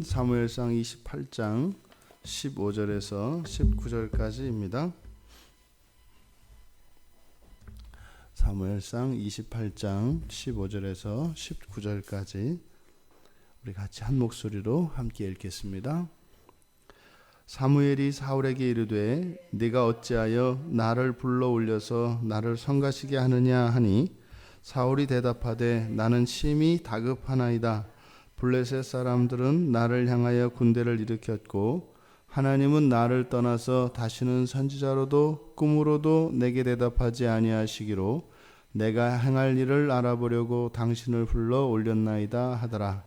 사무엘상 28장 15절에서 19절까지입니다. 사무엘상 28장 15절에서 19절까지 우리 같이 한 목소리로 함께 읽겠습니다. 사무엘이 사울에게 이르되 네가 어찌하여 나를 불러 올려서 나를 성가시게 하느냐 하니 사울이 대답하되 나는 심히 다급하나이다. 블레셋 사람들은 나를 향하여 군대를 일으켰고 하나님은 나를 떠나서 다시는 선지자로도 꿈으로도 내게 대답하지 아니하시기로 내가 행할 일을 알아보려고 당신을 불러 올렸나이다 하더라.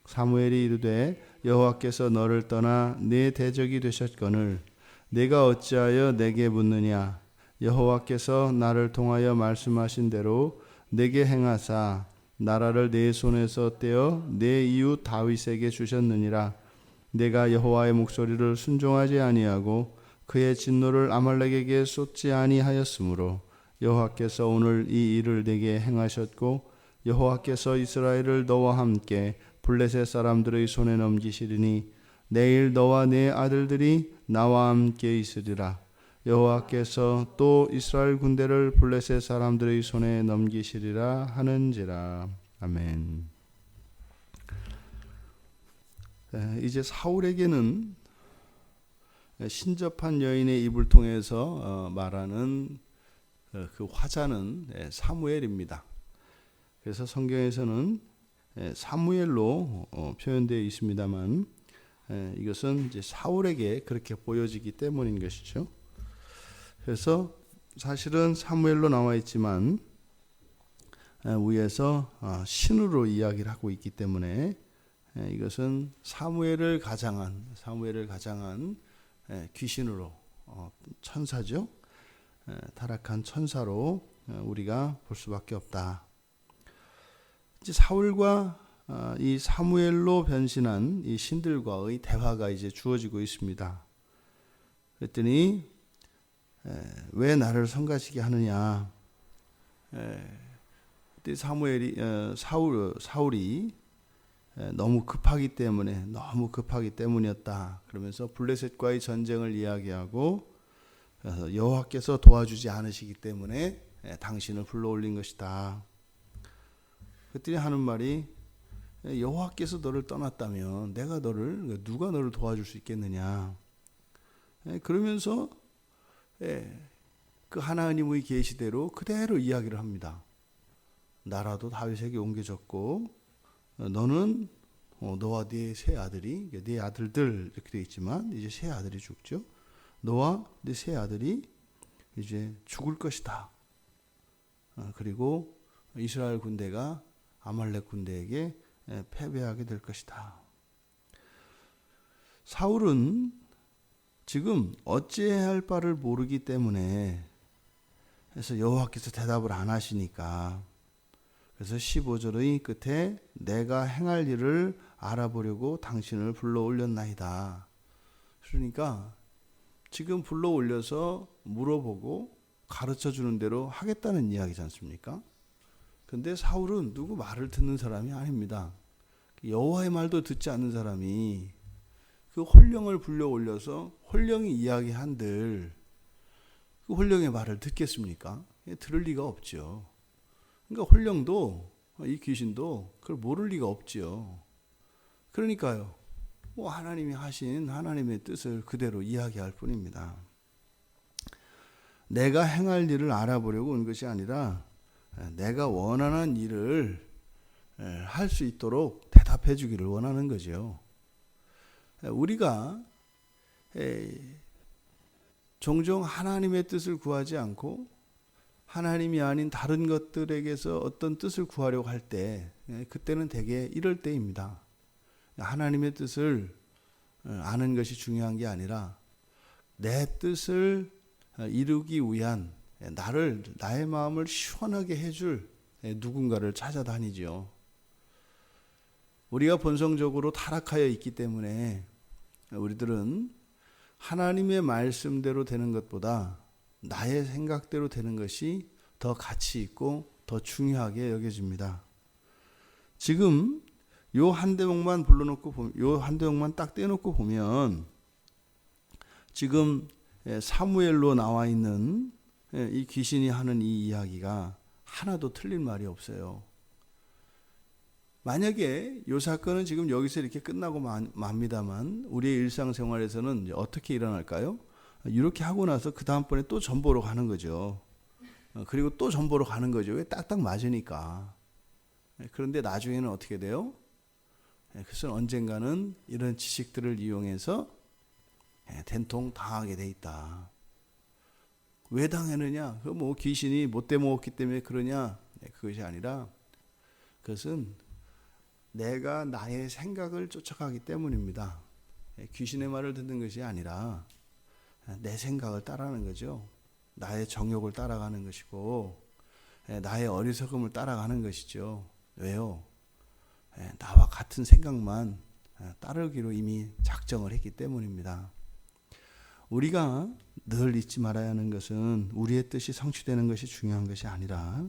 사무엘이 이르되 여호와께서 너를 떠나 내 대적이 되셨거늘 내가 어찌하여 내게 묻느냐. 여호와께서 나를 통하여 말씀하신 대로 내게 행하사 나라를 내 손에서 떼어 내 이웃 다윗에게 주셨느니라. 내가 여호와의 목소리를 순종하지 아니하고 그의 진노를 아말렉에게 쏟지 아니하였으므로 여호와께서 오늘 이 일을 내게 행하셨고 여호와께서 이스라엘을 너와 함께 블레셋 사람들의 손에 넘기시리니 내일 너와 내 아들들이 나와 함께 있으리라. 여호와께서 또 이스라엘 군대를 블레셋 사람들의 손에 넘기시리라 하는지라. 아멘. 이제 사울에게는 신접한 여인의 입을 통해서 말하는 그 화자는 사무엘입니다. 그래서 성경에서는 사무엘로 표현되어 있습니다만 이것은 이제 사울에게 그렇게 보여지기 때문인 것이죠. 그래서 사실은 사무엘로 나와 있지만 위에서 신으로 이야기를 하고 있기 때문에 이것은 사무엘을 가장한 귀신으로 천사죠. 타락한 천사로 우리가 볼 수밖에 없다. 이제 사울과 이 사무엘로 변신한 이 신들과의 대화가 이제 주어지고 있습니다. 그랬더니 왜 나를 성가시게 하느냐. 그때 사울이 너무 급하기 때문이었다. 그러면서 블레셋과의 전쟁을 이야기하고 여호와께서 도와주지 않으시기 때문에 당신을 불러올린 것이다. 그랬더니 하는 말이 여호와께서 너를 떠났다면 누가 너를 도와줄 수 있겠느냐. 그러면서 그 하나님의 계시대로 그대로 이야기를 합니다. 나라도 다윗에게 옮겨졌고 너는 너와 네 세 아들이, 네 아들들 이렇게 되어 있지만 이제 세 아들이 죽죠. 너와 네 세 아들이 이제 죽을 것이다. 그리고 이스라엘 군대가 아말렉 군대에게 패배하게 될 것이다. 사울은 지금 어찌해야 할 바를 모르기 때문에 그래서 여호와께서 대답을 안 하시니까 그래서 15절의 끝에 내가 행할 일을 알아보려고 당신을 불러 올렸나이다. 그러니까 지금 불러 올려서 물어보고 가르쳐 주는 대로 하겠다는 이야기지 않습니까? 근데 사울은 누구 말을 듣는 사람이 아닙니다. 여호와의 말도 듣지 않는 사람이 그 홀령을 불러 올려서 홀령이 이야기한들 그 홀령의 말을 듣겠습니까? 들을 리가 없죠. 그러니까 홀령도 이 귀신도 그걸 모를 리가 없지요. 그러니까요. 하나님이 하신 하나님의 뜻을 그대로 이야기할 뿐입니다. 내가 행할 일을 알아보려고 온 것이 아니라 내가 원하는 일을 할 수 있도록 대답해 주기를 원하는 거죠. 우리가 종종 하나님의 뜻을 구하지 않고 하나님이 아닌 다른 것들에게서 어떤 뜻을 구하려고 할 때 그때는 대개 이럴 때입니다. 하나님의 뜻을 아는 것이 중요한 게 아니라 내 뜻을 이루기 위한 나의 마음을 시원하게 해줄 누군가를 찾아다니죠. 우리가 본성적으로 타락하여 있기 때문에 우리들은 하나님의 말씀대로 되는 것보다 나의 생각대로 되는 것이 더 가치 있고 더 중요하게 여겨집니다. 지금 요 한 대목만 불러놓고 보면, 요 한 대목만 딱 떼놓고 보면 지금 사무엘로 나와 있는 이 귀신이 하는 이 이야기가 하나도 틀린 말이 없어요. 만약에 이 사건은 지금 여기서 이렇게 끝나고 맙니다만 우리의 일상생활에서는 어떻게 일어날까요? 이렇게 하고 나서 그 다음번에 또 전보로 가는 거죠. 그리고 또 전보로 가는 거죠. 왜? 딱딱 맞으니까. 그런데 나중에는 어떻게 돼요? 그것은 언젠가는 이런 지식들을 이용해서 된통 당하게 돼 있다. 왜 당했느냐? 그 뭐 귀신이 못돼 먹었기 때문에 그러냐? 그것이 아니라 그것은 내가 나의 생각을 쫓아가기 때문입니다. 귀신의 말을 듣는 것이 아니라 내 생각을 따라가는 거죠. 나의 정욕을 따라가는 것이고 나의 어리석음을 따라가는 것이죠. 왜요? 나와 같은 생각만 따르기로 이미 작정을 했기 때문입니다. 우리가 늘 잊지 말아야 하는 것은 우리의 뜻이 성취되는 것이 중요한 것이 아니라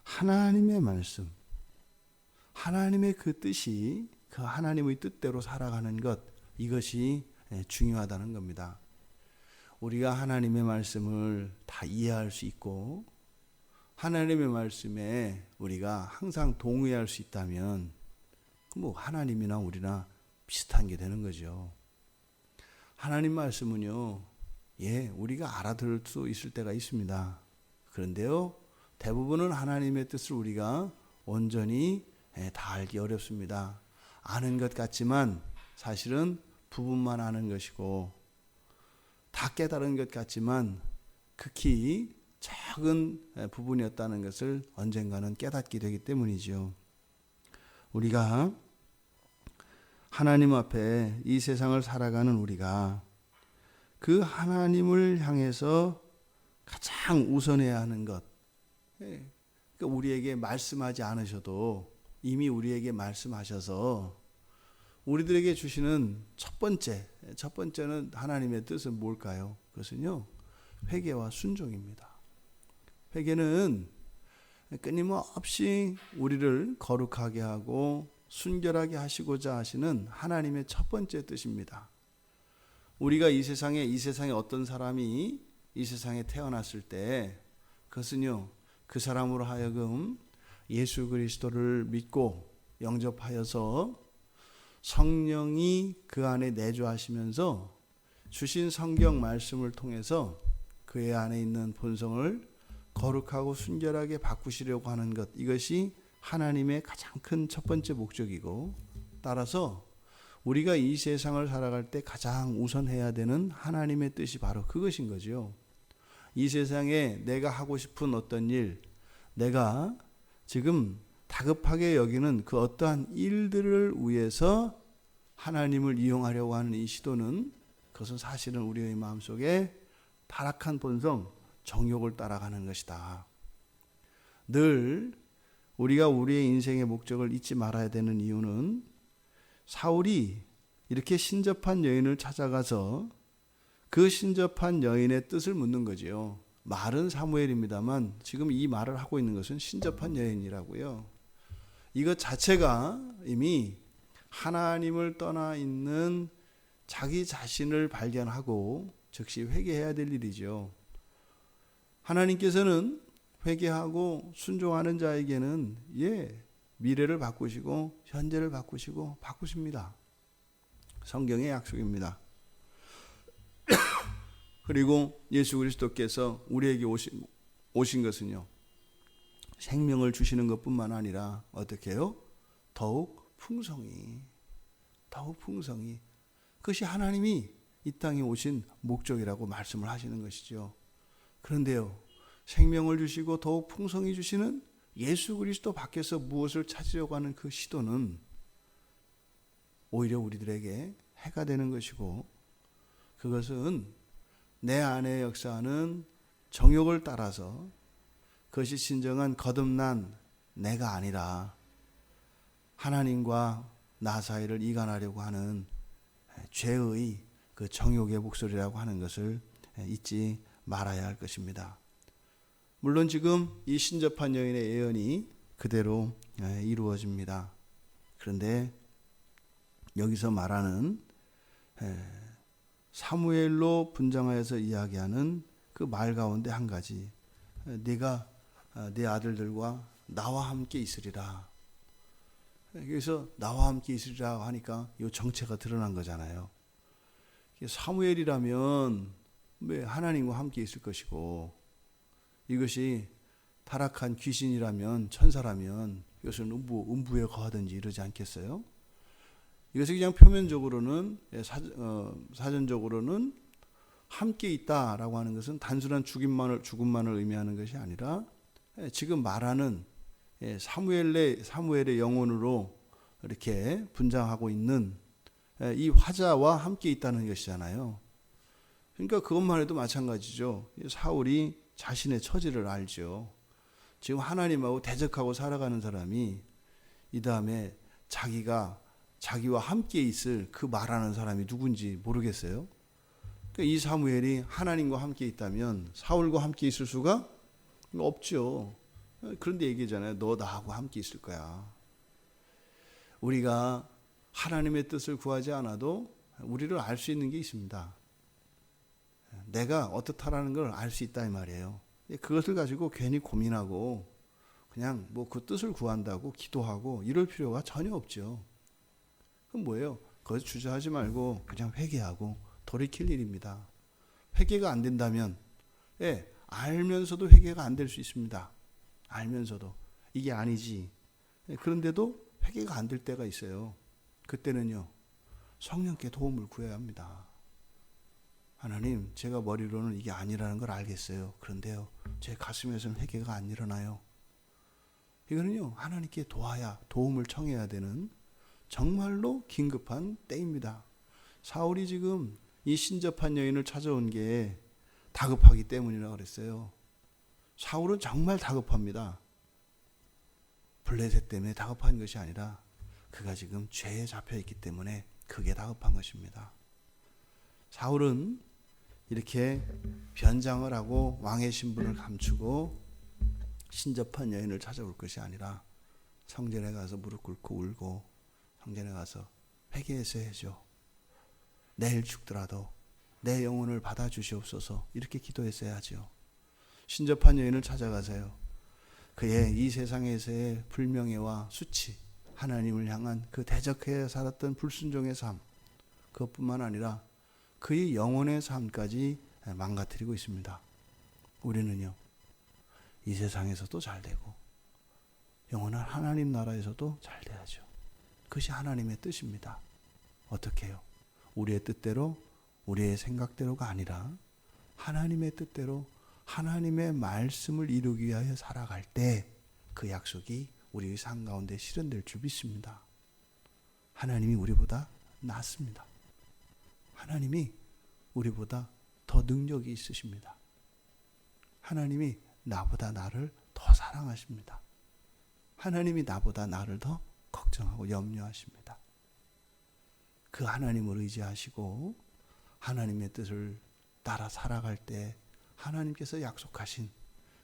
하나님의 말씀, 하나님의 그 뜻이 그 하나님의 뜻대로 살아가는 것, 이것이 중요하다는 겁니다. 우리가 하나님의 말씀을 다 이해할 수 있고 하나님의 말씀에 우리가 항상 동의할 수 있다면 뭐 하나님이나 우리나 비슷한 게 되는 거죠. 하나님 말씀은요, 우리가 알아들을 수 있을 때가 있습니다. 그런데요, 대부분은 하나님의 뜻을 우리가 온전히 다 알기 어렵습니다. 아는 것 같지만 사실은 부분만 아는 것이고 다 깨달은 것 같지만 극히 작은 부분이었다는 것을 언젠가는 깨닫게 되기 때문이죠. 우리가 하나님 앞에 이 세상을 살아가는 우리가 그 하나님을 향해서 가장 우선해야 하는 것, 그러니까 우리에게 말씀하지 않으셔도 이미 우리에게 말씀하셔서 우리들에게 주시는 첫 번째는 하나님의 뜻은 뭘까요? 그것은요, 회개와 순종입니다. 회개는 끊임없이 우리를 거룩하게 하고 순결하게 하시고자 하시는 하나님의 첫 번째 뜻입니다. 우리가 이 세상에 어떤 사람이 이 세상에 태어났을 때 그것은요, 그 사람으로 하여금 예수 그리스도를 믿고 영접하여서 성령이 그 안에 내주하시면서 주신 성경 말씀을 통해서 그의 안에 있는 본성을 거룩하고 순결하게 바꾸시려고 하는 것, 이것이 하나님의 가장 큰 첫 번째 목적이고, 따라서 우리가 이 세상을 살아갈 때 가장 우선해야 되는 하나님의 뜻이 바로 그것인 거죠. 이 세상에 내가 하고 싶은 어떤 일, 내가 지금 다급하게 여기는 그 어떠한 일들을 위해서 하나님을 이용하려고 하는 이 시도는, 그것은 사실은 우리의 마음속에 타락한 본성, 정욕을 따라가는 것이다. 늘 우리가 우리의 인생의 목적을 잊지 말아야 되는 이유는, 사울이 이렇게 신접한 여인을 찾아가서 그 신접한 여인의 뜻을 묻는 거지요. 말은 사무엘입니다만 지금 이 말을 하고 있는 것은 신접한 여인이라고요. 이것 자체가 이미 하나님을 떠나 있는 자기 자신을 발견하고 즉시 회개해야 될 일이죠. 하나님께서는 회개하고 순종하는 자에게는 미래를 바꾸시고 현재를 바꾸시고 바꾸십니다. 성경의 약속입니다. 그리고 예수 그리스도께서 우리에게 오신 것은요, 생명을 주시는 것뿐만 아니라 어떻게 해요? 더욱 풍성히. 그것이 하나님이 이 땅에 오신 목적이라고 말씀을 하시는 것이죠. 그런데요, 생명을 주시고 더욱 풍성히 주시는 예수 그리스도 밖에서 무엇을 찾으려고 하는 그 시도는 오히려 우리들에게 해가 되는 것이고, 그것은 내 안에 역사하는 정욕을 따라서 그것이 진정한 거듭난 내가 아니라 하나님과 나 사이를 이간하려고 하는 죄의 그 정욕의 목소리라고 하는 것을 잊지 말아야 할 것입니다. 물론 지금 이 신접한 여인의 예언이 그대로 이루어집니다. 그런데 여기서 말하는 사무엘로 분장하여서 이야기하는 그 말 가운데 한 가지, 네가 네 아들들과 나와 함께 있으리라. 그래서 나와 함께 있으리라 하니까 이 정체가 드러난 거잖아요. 사무엘이라면 왜 하나님과 함께 있을 것이고, 이것이 타락한 귀신이라면, 천사라면 이것은 음부에 거하든지 이러지 않겠어요? 이것이 그냥 표면적으로는, 사전적으로는 함께 있다라고 하는 것은 단순한 죽음만을 의미하는 것이 아니라, 지금 말하는 사무엘의 영혼으로 이렇게 분장하고 있는 이 화자와 함께 있다는 것이잖아요. 그러니까 그것만 해도 마찬가지죠. 사울이 자신의 처지를 알죠. 지금 하나님하고 대적하고 살아가는 사람이 이 다음에 자기와 함께 있을 그 말하는 사람이 누군지 모르겠어요. 그러니까 이 사무엘이 하나님과 함께 있다면 사울과 함께 있을 수가 없죠. 그런데 얘기잖아요. 너 나하고 함께 있을 거야. 우리가 하나님의 뜻을 구하지 않아도 우리를 알 수 있는 게 있습니다. 내가 어떻다라는 걸 알 수 있다 이 말이에요. 그것을 가지고 괜히 고민하고 그냥 뭐 그 뜻을 구한다고 기도하고 이럴 필요가 전혀 없죠. 그럼 뭐예요? 거기서 주저하지 말고 그냥 회개하고 돌이킬 일입니다. 회개가 안 된다면, 알면서도 회개가 안 될 수 있습니다. 알면서도 이게 아니지. 그런데도 회개가 안 될 때가 있어요. 그때는요, 성령께 도움을 구해야 합니다. 하나님, 제가 머리로는 이게 아니라는 걸 알겠어요. 그런데요, 제 가슴에서는 회개가 안 일어나요. 이거는요, 하나님께 도움을 청해야 되는 정말로 긴급한 때입니다. 사울이 지금 이 신접한 여인을 찾아온 게 다급하기 때문이라고 그랬어요. 사울은 정말 다급합니다. 블레셋 때문에 다급한 것이 아니라 그가 지금 죄에 잡혀있기 때문에 그게 다급한 것입니다. 사울은 이렇게 변장을 하고 왕의 신분을 감추고 신접한 여인을 찾아올 것이 아니라 성전에 가서 무릎 꿇고 울고 성전에 가서 회개했어야죠. 내일 죽더라도 내 영혼을 받아주시옵소서 이렇게 기도했어야죠. 신접한 여인을 찾아가세요. 그의 이 세상에서의 불명예와 수치, 하나님을 향한 그 대적해 살았던 불순종의 삶, 그것뿐만 아니라 그의 영혼의 삶까지 망가뜨리고 있습니다. 우리는요, 이 세상에서도 잘 되고 영원한 하나님 나라에서도 잘 돼야죠. 그것이 하나님의 뜻입니다. 어떻게 해요? 우리의 뜻대로, 우리의 생각대로가 아니라 하나님의 뜻대로 하나님의 말씀을 이루기 위하여 살아갈 때 그 약속이 우리의 삶 가운데 실현될 줄 믿습니다. 하나님이 우리보다 낫습니다. 하나님이 우리보다 더 능력이 있으십니다. 하나님이 나보다 나를 더 사랑하십니다. 하나님이 나보다 나를 더 걱정하고 염려하십니다. 그 하나님을 의지하시고 하나님의 뜻을 따라 살아갈 때 하나님께서 약속하신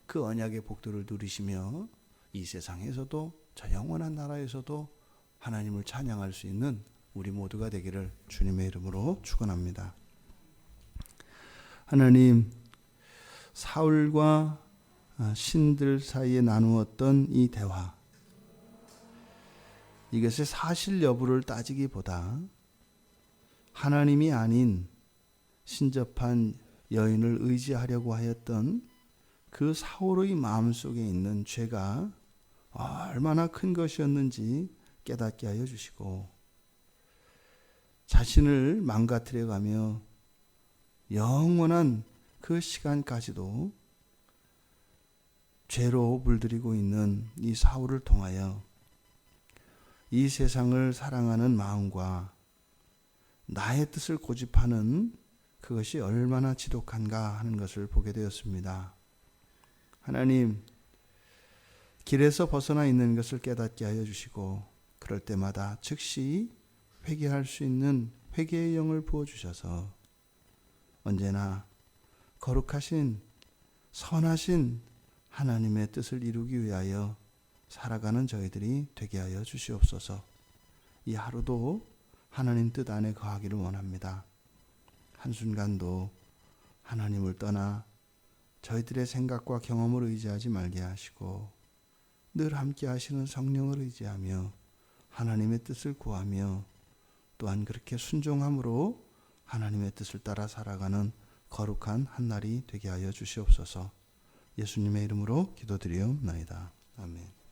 그 언약의 복들을 누리시며 이 세상에서도 저 영원한 나라에서도 하나님을 찬양할 수 있는 우리 모두가 되기를 주님의 이름으로 축원합니다. 하나님, 사울과 신들 사이에 나누었던 이 대화, 이것의 사실 여부를 따지기보다 하나님이 아닌 신접한 여인을 의지하려고 하였던 그 사울의 마음속에 있는 죄가 얼마나 큰 것이었는지 깨닫게 하여 주시고, 자신을 망가뜨려가며 영원한 그 시간까지도 죄로 물들이고 있는 이 사울을 통하여 이 세상을 사랑하는 마음과 나의 뜻을 고집하는 그것이 얼마나 지독한가 하는 것을 보게 되었습니다. 하나님, 길에서 벗어나 있는 것을 깨닫게 하여 주시고 그럴 때마다 즉시 회개할 수 있는 회개의 영을 부어주셔서 언제나 거룩하신 선하신 하나님의 뜻을 이루기 위하여 살아가는 저희들이 되게 하여 주시옵소서. 이 하루도 하나님 뜻 안에 거하기를 원합니다. 한순간도 하나님을 떠나 저희들의 생각과 경험을 의지하지 말게 하시고 늘 함께 하시는 성령을 의지하며 하나님의 뜻을 구하며 또한 그렇게 순종함으로 하나님의 뜻을 따라 살아가는 거룩한 한 날이 되게 하여 주시옵소서. 예수님의 이름으로 기도드리옵나이다. 아멘.